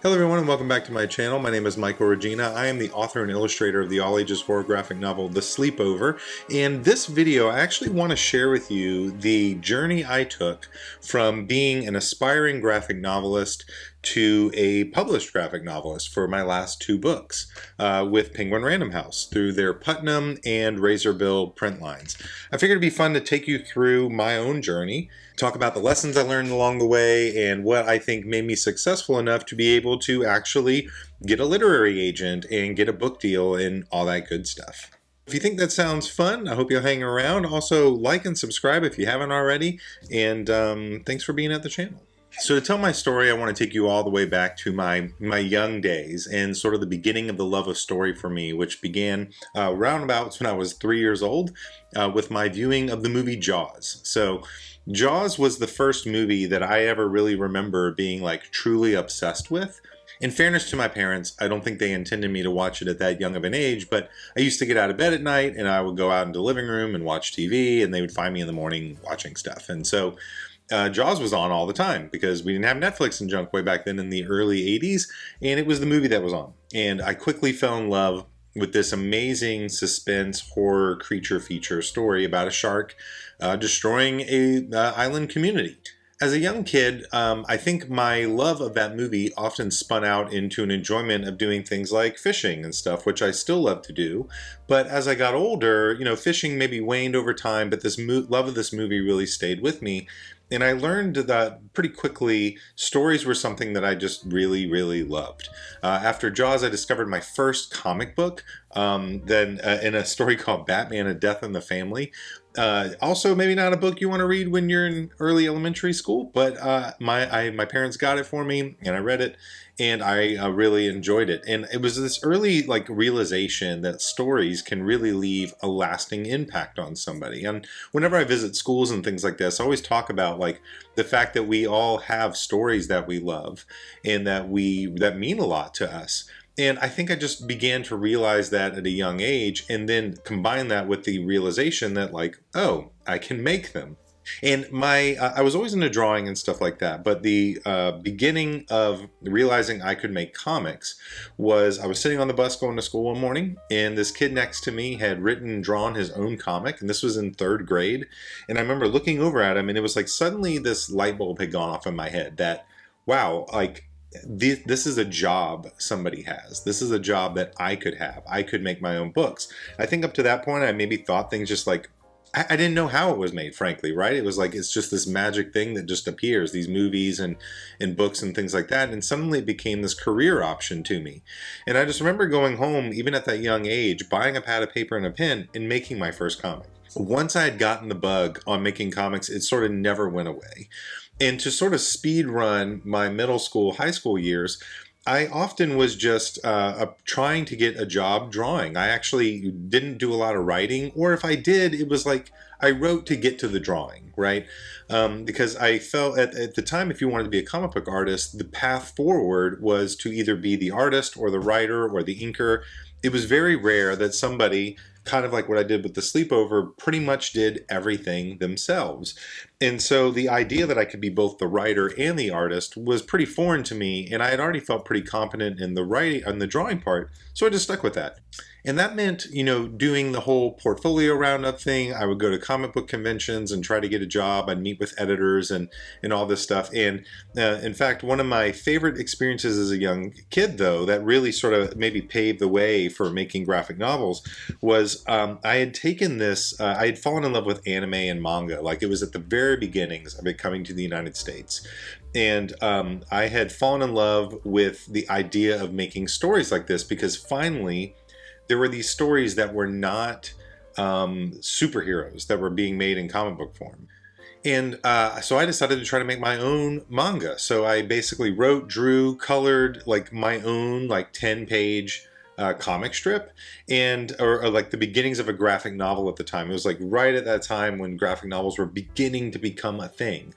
Hello everyone and welcome back to my channel. My name is Michael Regina. I am the author and illustrator of the all-ages horror graphic novel, The Sleepover. And this video, I actually want to share with you the journey I took from being an aspiring graphic novelist to a published graphic novelist for my last two books with Penguin Random House through their Putnam and Razorbill print lines. I figured it'd be fun to take you through my own journey, talk about the lessons I learned along the way, and what I think made me successful enough to be able to actually get a literary agent and get a book deal and all that good stuff. If you think that sounds fun, I hope you'll hang around. Also, like and subscribe if you haven't already, and thanks for being at the channel. So to tell my story, I want to take you all the way back to my young days and sort of the beginning of the love of story for me, which began roundabouts when I was 3 years old with my viewing of the movie Jaws. So Jaws was the first movie that I ever really remember being like truly obsessed with. In fairness to my parents, I don't think they intended me to watch it at that young of an age, but I used to get out of bed at night and I would go out into the living room and watch TV, and they would find me in the morning watching stuff. And so Jaws was on all the time because we didn't have Netflix and junk way back then in the early 80s, and it was the movie that was on. And I quickly fell in love with this amazing suspense horror creature feature story about a shark destroying a island community. As a young kid, I think my love of that movie often spun out into an enjoyment of doing things like fishing and stuff, which I still love to do. But as I got older, you know, fishing maybe waned over time, but this love of this movie really stayed with me. And I learned that pretty quickly stories were something that I just really, really loved. After Jaws, I discovered my first comic book, then in a story called Batman: A Death in the Family. Also, maybe not a book you want to read when you're in early elementary school, but my parents got it for me, and I read it, and I really enjoyed it. And it was this early realization that stories can really leave a lasting impact on somebody. And whenever I visit schools and things like this, I always talk about the fact that we all have stories that we love and that mean a lot to us. And I think I just began to realize that at a young age, and then combine that with the realization that oh, I can make them. And I was always into drawing and stuff like that, but the beginning of realizing I could make comics was I was sitting on the bus going to school one morning, and this kid next to me had written and drawn his own comic, and this was in 3rd grade. And I remember looking over at him, and it was like suddenly this light bulb had gone off in my head that, wow, this is a job somebody has. This is a job that I could have. I could make my own books. I think up to that point, I maybe thought things just I didn't know how it was made, frankly, right? It was it's just this magic thing that just appears, these movies and books and things like that. And suddenly it became this career option to me. And I just remember going home, even at that young age, buying a pad of paper and a pen and making my first comic. Once I had gotten the bug on making comics, it sort of never went away. And to sort of speed run my middle school, high school years, I often was just trying to get a job drawing. I actually didn't do a lot of writing, or if I did, it was I wrote to get to the drawing, right? Because I felt at the time, if you wanted to be a comic book artist, the path forward was to either be the artist or the writer or the inker. It was very rare that somebody, kind of like what I did with The Sleepover, pretty much did everything themselves. And so the idea that I could be both the writer and the artist was pretty foreign to me, and I had already felt pretty competent in the writing and the drawing part, so I just stuck with that. And that meant, you know, doing the whole portfolio roundup thing. I would go to comic book conventions and try to get a job. I'd meet with editors and all this stuff. And in fact, one of my favorite experiences as a young kid, though, that really sort of maybe paved the way for making graphic novels was I had taken this, I had fallen in love with anime and manga. It was at the very beginnings of it coming to the United States. And I had fallen in love with the idea of making stories like this because finally, there were these stories that were not superheroes that were being made in comic book form. And so I decided to try to make my own manga. So I basically wrote, drew, colored my own 10-page comic strip, or the beginnings of a graphic novel at the time. It was right at that time when graphic novels were beginning to become a thing.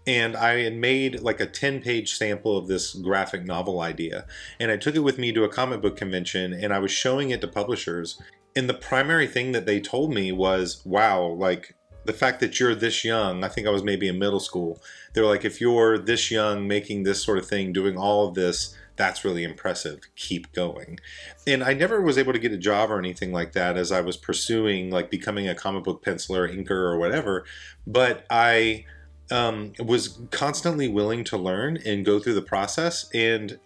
And I had made a 10-page sample of this graphic novel idea, and I took it with me to a comic book convention, and I was showing it to publishers. And the primary thing that they told me was, wow, the fact that you're this young, I think I was maybe in middle school, they were if you're this young making this sort of thing, doing all of this, That's really impressive. Keep going. And I never was able to get a job or anything like that as I was pursuing like becoming a comic book penciler, inker, or whatever. But I was constantly willing to learn and go through the process, and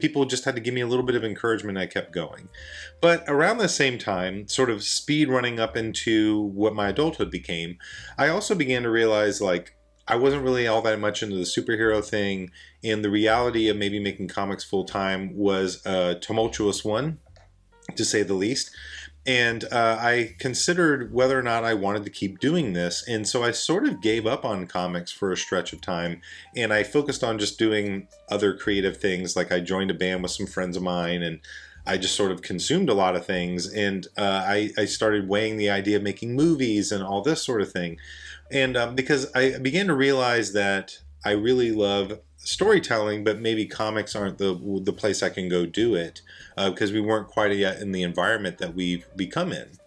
people just had to give me a little bit of encouragement. I kept going. But around the same time, sort of speed running up into what my adulthood became, I also began to realize like I wasn't really all that much into the superhero thing, and the reality of maybe making comics full time was a tumultuous one, to say the least. And I considered whether or not I wanted to keep doing this. And so I sort of gave up on comics for a stretch of time. And I focused on just doing other creative things. Like I joined a band with some friends of mine, and I just sort of consumed a lot of things. And I started weighing the idea of making movies and all this sort of thing. And because I began to realize that I really love storytelling, but maybe comics aren't the place I can go do it, because we weren't quite yet in the environment that we've become in.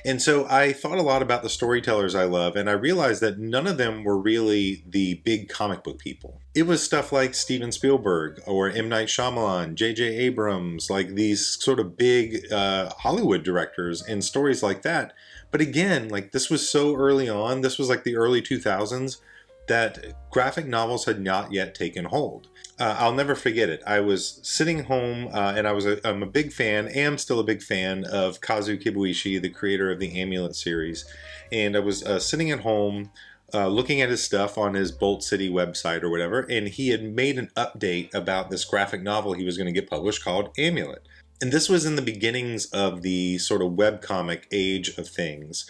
And so I thought a lot about the storytellers I love, and I realized that none of them were really the big comic book people. It was stuff like Steven Spielberg or M. Night Shyamalan, J.J. Abrams, like these sort of big Hollywood directors and stories like that. But again, like this was so early on, this was like the early 2000s, that graphic novels had not yet taken hold. I'll never forget it. I was sitting home, and I'm a big fan, am still a big fan of Kazu Kibuishi, the creator of the Amulet series. And I was sitting at home looking at his stuff on his Bolt City website or whatever, and he had made an update about this graphic novel he was going to get published called Amulet. And this was in the beginnings of the sort of webcomic age of things.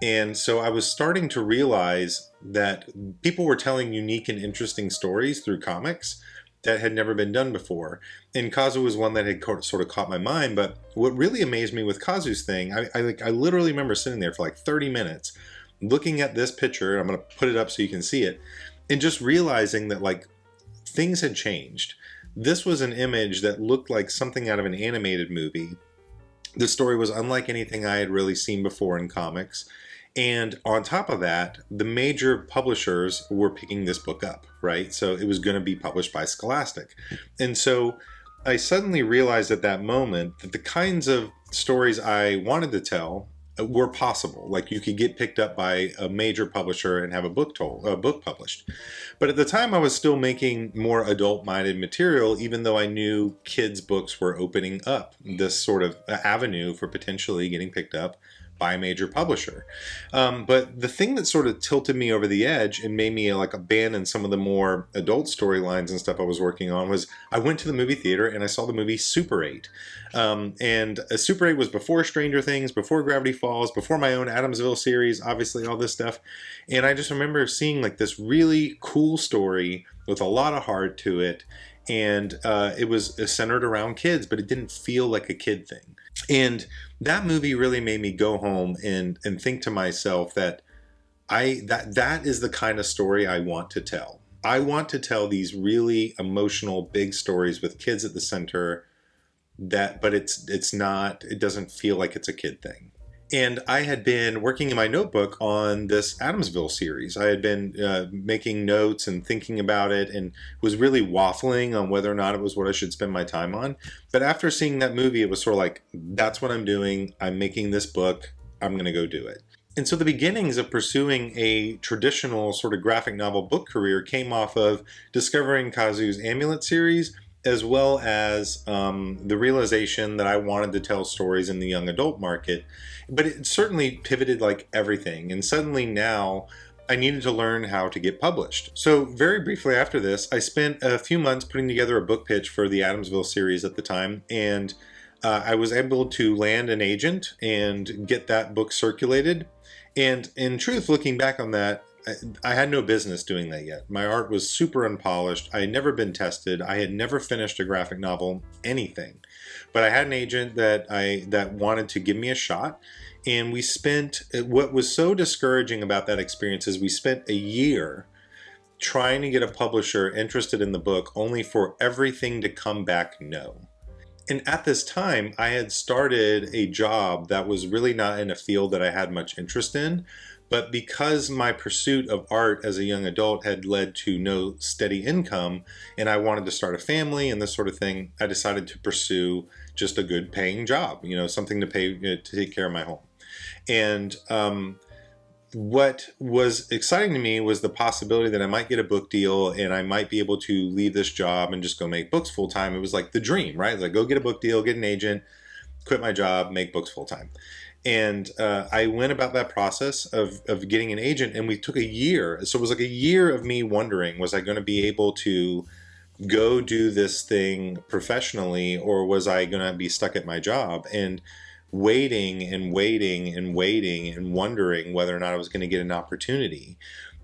And so I was starting to realize that people were telling unique and interesting stories through comics that had never been done before. And Kazu was one that had sort of caught my mind. But what really amazed me with Kazu's thing, I literally remember sitting there for like 30 minutes looking at this picture. I'm going to put it up so you can see it. And just realizing that like things had changed. This was an image that looked like something out of an animated movie. The story was unlike anything I had really seen before in comics. And on top of that, the major publishers were picking this book up, right? So it was going to be published by Scholastic. And so I suddenly realized at that moment that the kinds of stories I wanted to tell were possible. Like you could get picked up by a major publisher and have a book published. But at the time I was still making more adult-minded material, even though I knew kids' books were opening up this sort of avenue for potentially getting picked up by a major publisher. But the thing that sort of tilted me over the edge and made me like abandon some of the more adult storylines and stuff I was working on was I went to the movie theater and I saw the movie Super 8. And Super 8 was before Stranger Things, before Gravity Falls, before my own Adamsville series, obviously all this stuff. And I just remember seeing like this really cool story with a lot of heart to it. And it was centered around kids, but it didn't feel like a kid thing. And that movie really made me go home and think to myself that that is the kind of story I want to tell. I want to tell these really emotional, big stories with kids at the center. But it doesn't feel like it's a kid thing. And I had been working in my notebook on this Adamsville series. I had been making notes and thinking about it and was really waffling on whether or not it was what I should spend my time on. But after seeing that movie, it was sort of like, that's what I'm doing. I'm making this book. I'm going to go do it. And so the beginnings of pursuing a traditional sort of graphic novel book career came off of discovering Kazu's Amulet series, as well as the realization that I wanted to tell stories in the young adult market. But it certainly pivoted like everything. And suddenly now I needed to learn how to get published. So very briefly after this, I spent a few months putting together a book pitch for the Adamsville series at the time. And I was able to land an agent and get that book circulated. And in truth, looking back on that, I had no business doing that yet. My art was super unpolished. I had never been tested. I had never finished a graphic novel, anything. But I had an agent that wanted to give me a shot. And we spent, what was so discouraging about that experience is we spent a year trying to get a publisher interested in the book, only for everything to come back no. And at this time, I had started a job that was really not in a field that I had much interest in, But because my pursuit of art as a young adult had led to no steady income, and I wanted to start a family and this sort of thing, I decided to pursue just a good paying job, something to pay to take care of my home. And what was exciting to me was the possibility that I might get a book deal and I might be able to leave this job and just go make books full time. It was like the dream, right? Like, go get a book deal, get an agent, quit my job, make books full time. And I went about that process of getting an agent, and we took a year. So it was like a year of me wondering, was I going to be able to go do this thing professionally, or was I going to be stuck at my job? And waiting and waiting and waiting and wondering whether or not I was going to get an opportunity.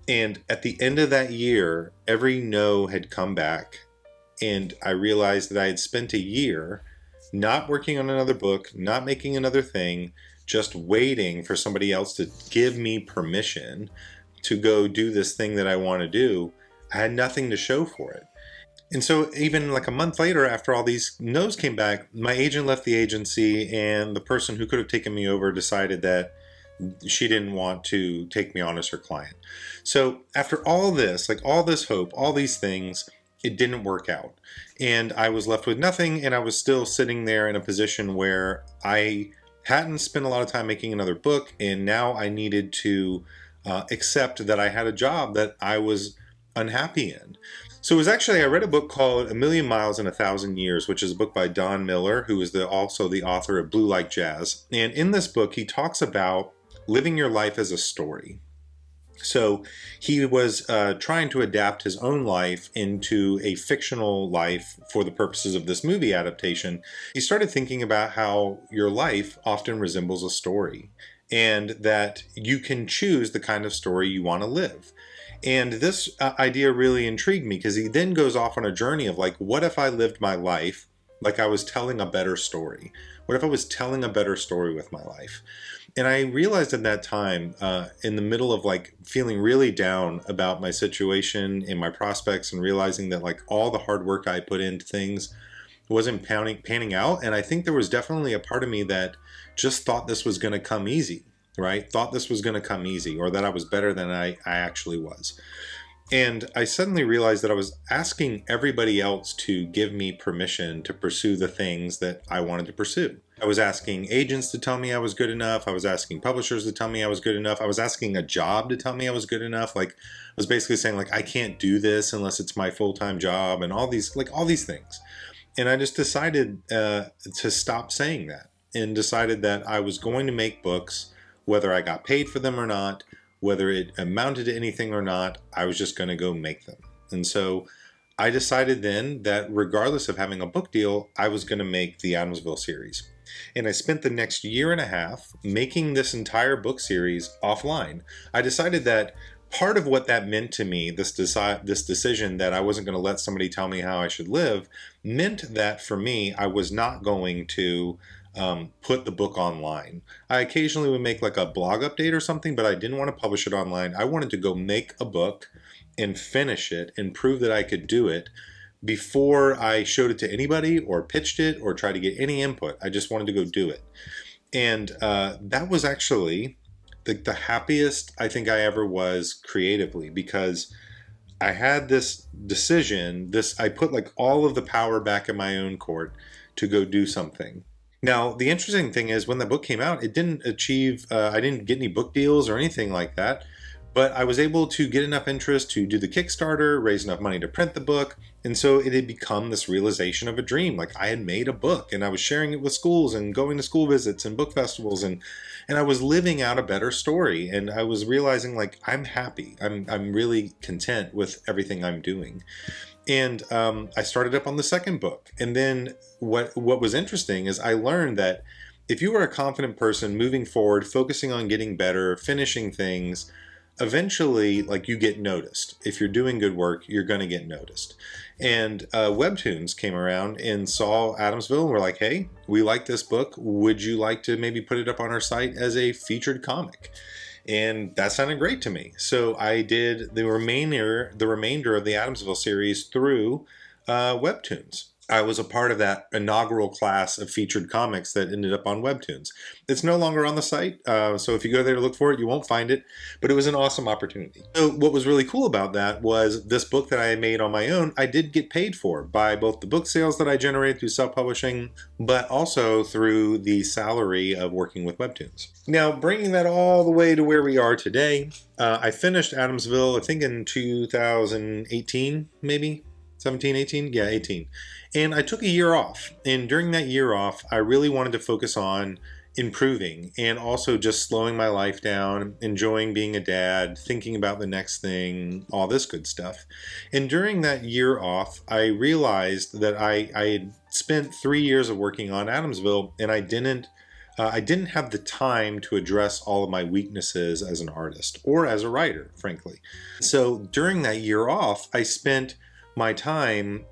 And at the end of that year, every no had come back, and I realized that I had spent a year not working on another book, not making another thing, just waiting for somebody else to give me permission to go do this thing that I want to do. I had nothing to show for it. And so even like a month later, after all these no's came back, my agent left the agency, and the person who could have taken me over decided that she didn't want to take me on as her client. So after all this, like all this hope, all these things, it didn't work out. And I was left with nothing, and I was still sitting there in a position where I hadn't spent a lot of time making another book, and now I needed to accept that I had a job that I was unhappy in. So it was actually, I read a book called A Million Miles in a Thousand Years, which is a book by Don Miller, who is also the author of Blue Like Jazz. And in this book, he talks about living your life as a story. So he was trying to adapt his own life into a fictional life for the purposes of this movie adaptation. He started thinking about how your life often resembles a story, and that you can choose the kind of story you want to live. And this idea really intrigued me, because he then goes off on a journey of like, what if I lived my life like I was telling a better story? What if I was telling a better story with my life? And I realized at that time, in the middle of like feeling really down about my situation and my prospects, and realizing that like all the hard work I put into things wasn't panning out. And I think there was definitely a part of me that just thought this was going to come easy, right? Thought this was going to come easy, or that I was better than I actually was. And I suddenly realized that I was asking everybody else to give me permission to pursue the things that I wanted to pursue. I was asking agents to tell me I was good enough. I was asking publishers to tell me I was good enough. I was asking a job to tell me I was good enough. Like, I was basically saying like, I can't do this unless it's my full-time job, and all these things. And I just decided to stop saying that, and decided that I was going to make books, whether I got paid for them or not, whether it amounted to anything or not. I was just going to go make them. And so I decided then that regardless of having a book deal, I was going to make the Adamsville series. And I spent the next year and a half making this entire book series offline. I decided that part of what that meant to me, this decision that I wasn't going to let somebody tell me how I should live, meant that for me, I was not going to put the book online. I occasionally would make like a blog update or something, but I didn't want to publish it online. I wanted to go make a book and finish it and prove that I could do it before I showed it to anybody or pitched it or tried to get any input. I just wanted to go do it. And that was actually the happiest I think I ever was creatively, because I had this decision, I put like all of the power back in my own court to go do something. Now, the interesting thing is, when the book came out, it didn't achieve, I didn't get any book deals or anything like that, but I was able to get enough interest to do the Kickstarter, raise enough money to print the book, and so it had become this realization of a dream. Like, I had made a book, and I was sharing it with schools and going to school visits and book festivals, and I was living out a better story, and I was realizing, like, I'm happy. I'm really content with everything I'm doing. And I started up on the second book. And then what was interesting is I learned that if you are a confident person moving forward, focusing on getting better, finishing things, eventually, like, you get noticed. If you're doing good work, you're going to get noticed. And Webtoons came around and saw Adamsville and were like, hey, we like this book. Would you like to maybe put it up on our site as a featured comic? And that sounded great to me. So I did the remainder of the Adamsville series through Webtoons. I was a part of that inaugural class of featured comics that ended up on Webtoons. It's no longer on the site, so if you go there to look for it, you won't find it, but it was an awesome opportunity. So what was really cool about that was this book that I made on my own, I did get paid for by both the book sales that I generated through self-publishing, but also through the salary of working with Webtoons. Now, bringing that all the way to where we are today, I finished Adamsville, I think in 2018, maybe? 17, 18? Yeah, 18. And I took a year off. And during that year off, I really wanted to focus on improving and also just slowing my life down, enjoying being a dad, thinking about the next thing, all this good stuff. And during that year off, I realized that I had spent 3 years of working on Adamsville, and I didn't have the time to address all of my weaknesses as an artist or as a writer, frankly. So during that year off, I spent my time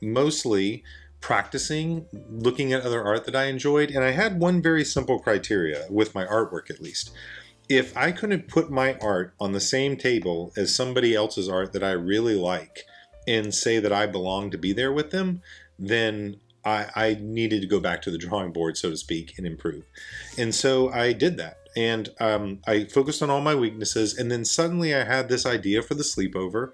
mostly practicing, looking at other art that I enjoyed, and I had one very simple criteria with my artwork, at least. If I couldn't put my art on the same table as somebody else's art that I really like and say that I belong to be there with them, then I needed to go back to the drawing board, so to speak, and improve. And so I did that. And I focused on all my weaknesses, and then suddenly I had this idea for the Sleepover,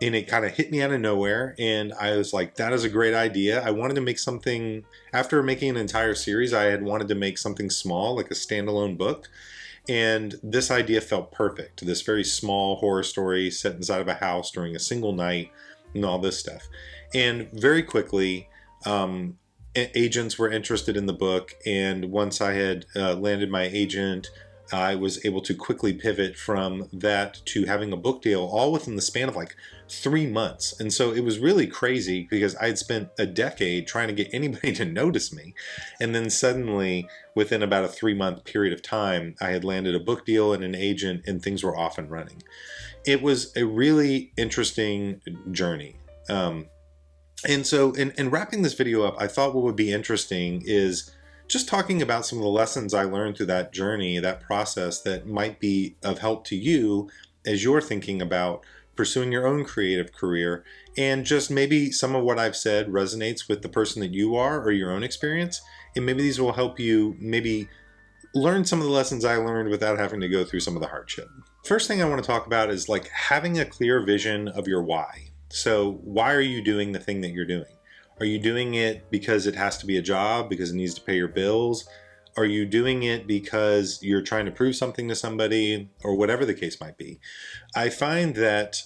and it kind of hit me out of nowhere, and I was like, that is a great idea. I wanted to make something, after making an entire series, I had wanted to make something small, like a standalone book, and this idea felt perfect. This very small horror story set inside of a house during a single night, and all this stuff. And very quickly, agents were interested in the book, and once I had landed my agent, I was able to quickly pivot from that to having a book deal all within the span of like 3 months. And so it was really crazy because I had spent a decade trying to get anybody to notice me. And then suddenly, within about a 3-month period of time, I had landed a book deal and an agent, and things were off and running. It was a really interesting journey. And so in wrapping this video up, I thought what would be interesting is just talking about some of the lessons I learned through that journey, that process that might be of help to you as you're thinking about pursuing your own creative career, and just maybe some of what I've said resonates with the person that you are or your own experience, and maybe these will help you maybe learn some of the lessons I learned without having to go through some of the hardship. First thing I want to talk about is like having a clear vision of your why. So why are you doing the thing that you're doing? Are you doing it because it has to be a job, because it needs to pay your bills? Are you doing it because you're trying to prove something to somebody, or whatever the case might be? I find that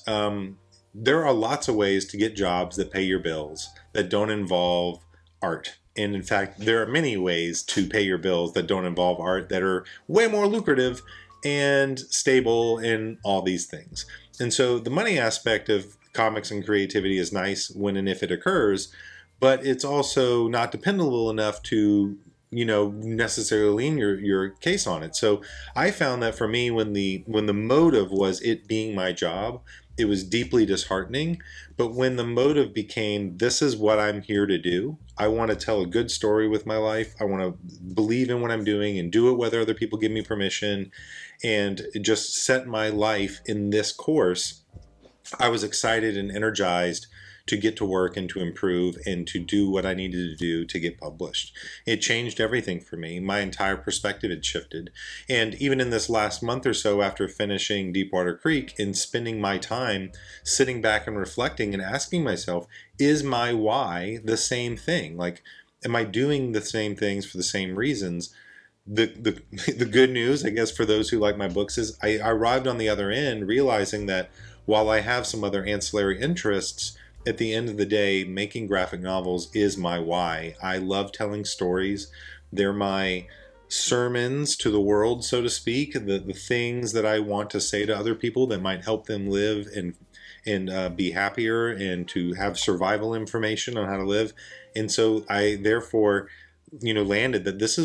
there are lots of ways to get jobs that pay your bills that don't involve art. And in fact, there are many ways to pay your bills that don't involve art that are way more lucrative and stable and all these things. And so the money aspect of comics and creativity is nice when and if it occurs, but it's also not dependable enough to, necessarily lean your case on it. So I found that for me, when the motive was it being my job, it was deeply disheartening. But when the motive became, this is what I'm here to do, I want to tell a good story with my life, I want to believe in what I'm doing and do it whether other people give me permission, and just set my life in this course, I was excited and energized to get to work and to improve and to do what I needed to do to get published. It changed everything for me. My entire perspective had shifted. And even in this last month or so after finishing Deepwater Creek and spending my time sitting back and reflecting and asking myself, is my why the same thing? Like, am I doing the same things for the same reasons? The good news, I guess, for those who like my books is I arrived on the other end realizing that while I have some other ancillary interests, at the end of the day, making graphic novels is my why. I love telling stories. They're my sermons to the world, so to speak, the things that I want to say to other people that might help them live and be happier, and to have survival information on how to live. And so I therefore landed that this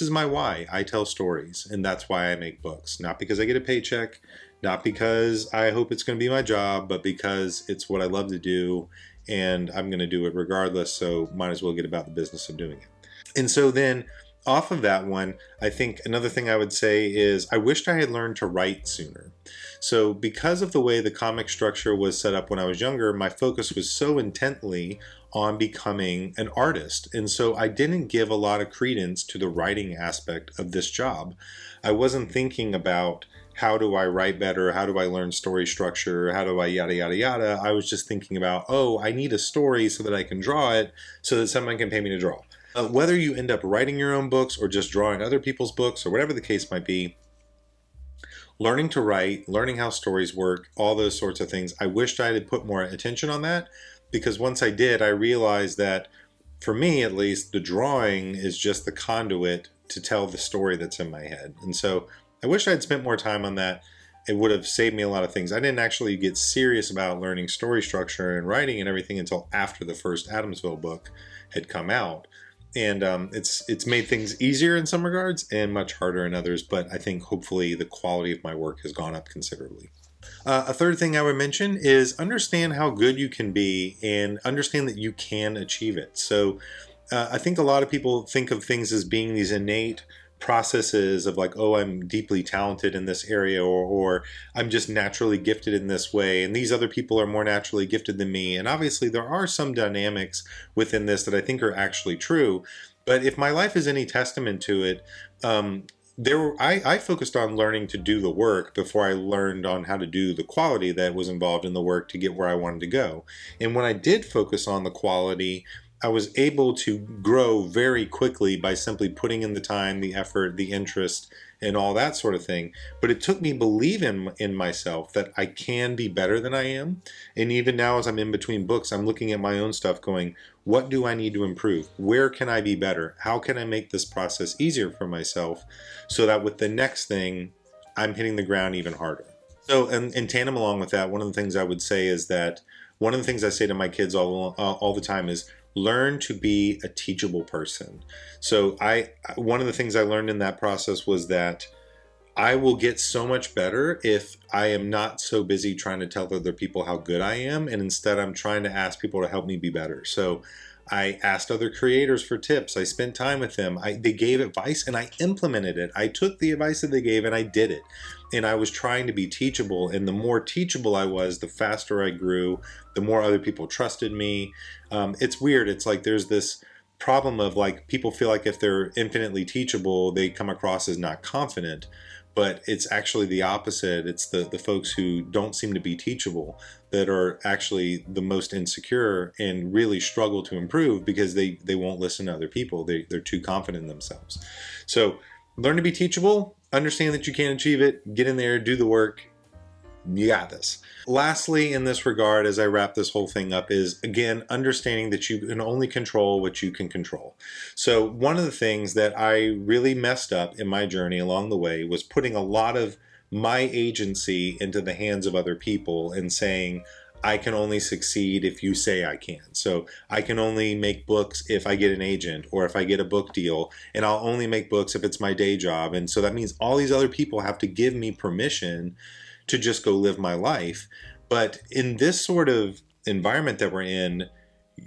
is my why. I tell stories, and that's why I make books. Not because I get a paycheck, not because I hope it's going to be my job, but because it's what I love to do, and I'm going to do it regardless, so might as well get about the business of doing it. And so then off of that one, I think another thing I would say is I wished I had learned to write sooner. So because of the way the comic structure was set up when I was younger, my focus was so intently on becoming an artist. And so I didn't give a lot of credence to the writing aspect of this job. I wasn't thinking about how do I write better, how do I learn story structure, how do I yada yada yada. I was just thinking about, oh, I need a story so that I can draw it so that someone can pay me to draw. Whether you end up writing your own books or just drawing other people's books or whatever the case might be, learning to write, learning how stories work, all those sorts of things, I wished I had put more attention on that, because once I did, I realized that for me at least, the drawing is just the conduit to tell the story that's in my head. And so I wish I had spent more time on that. It would have saved me a lot of things. I didn't actually get serious about learning story structure and writing and everything until after the first Adamsville book had come out. And it's made things easier in some regards and much harder in others, but I think hopefully the quality of my work has gone up considerably. A third thing I would mention is understand how good you can be and understand that you can achieve it. So I think a lot of people think of things as being these innate processes of like, oh, I'm deeply talented in this area, or I'm just naturally gifted in this way, and these other people are more naturally gifted than me. And obviously there are some dynamics within this that I think are actually true, but if my life is any testament to it, I focused on learning to do the work before I learned on how to do the quality that was involved in the work to get where I wanted to go. And when I did focus on the quality, I was able to grow very quickly by simply putting in the time, the effort, the interest, and all that sort of thing. But it took me believing in myself that I can be better than I am. And even now, as I'm in between books, I'm looking at my own stuff going, what do I need to improve? Where can I be better? How can I make this process easier for myself so that with the next thing, I'm hitting the ground even harder? So, and in tandem along with that, one of the things I would say is that one of the things I say to my kids all the time is, learn to be a teachable person. So one of the things I learned in that process was that I will get so much better if I am not so busy trying to tell other people how good I am, and instead I'm trying to ask people to help me be better. So I asked other creators for tips. I spent time with them. They gave advice and I implemented it. I took the advice that they gave and I did it. And I was trying to be teachable. And the more teachable I was, the faster I grew, the more other people trusted me. It's weird. It's like there's this problem of like people feel like if they're infinitely teachable, they come across as not confident. But it's actually the opposite. It's the folks who don't seem to be teachable that are actually the most insecure and really struggle to improve because they won't listen to other people. They're too confident in themselves. So learn to be teachable, understand that you can achieve it, get in there, do the work. You got this. Lastly, in this regard, as I wrap this whole thing up, is again, understanding that you can only control what you can control. So one of the things that I really messed up in my journey along the way was putting a lot of my agency into the hands of other people and saying, I can only succeed if you say I can. So I can only make books if I get an agent or if I get a book deal, and I'll only make books if it's my day job. And so that means all these other people have to give me permission to just go live my life. But in this sort of environment that we're in,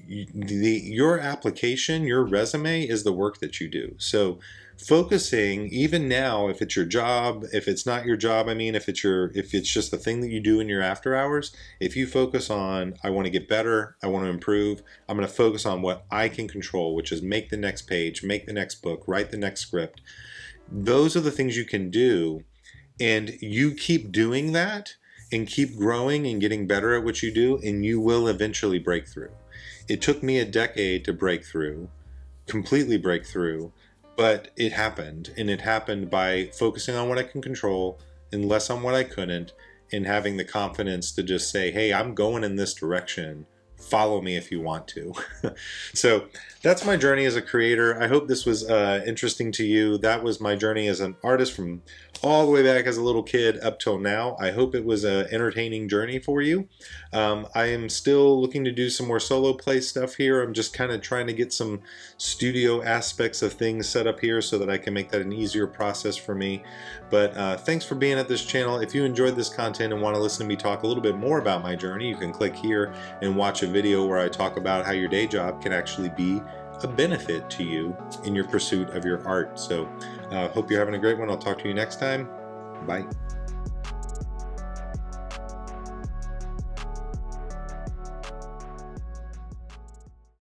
your application, your resume is the work that you do. So focusing, even now, if it's your job, if it's not your job, I mean, if it's just the thing that you do in your after hours, if you focus on, I want to get better, I want to improve, I'm going to focus on what I can control, which is make the next page, make the next book, write the next script. Those are the things you can do. And you keep doing that and keep growing and getting better at what you do, and you will eventually break through. It took me a decade to break through, completely break through, but it happened. And it happened by focusing on what I can control and less on what I couldn't, and having the confidence to just say, hey, I'm going in this direction. Follow me if you want to. So that's my journey as a creator. I hope this was interesting to you. That was my journey as an artist from all the way back as a little kid up till now. I hope it was an entertaining journey for you. I am still looking to do some more solo play stuff here. I'm just kind of trying to get some studio aspects of things set up here so that I can make that an easier process for me. But thanks for being at this channel. If you enjoyed this content and want to listen to me talk a little bit more about my journey, you can click here and watch a video where I talk about how your day job can actually be a benefit to you in your pursuit of your art. So hope you're having a great one. I'll talk to you next time. Bye.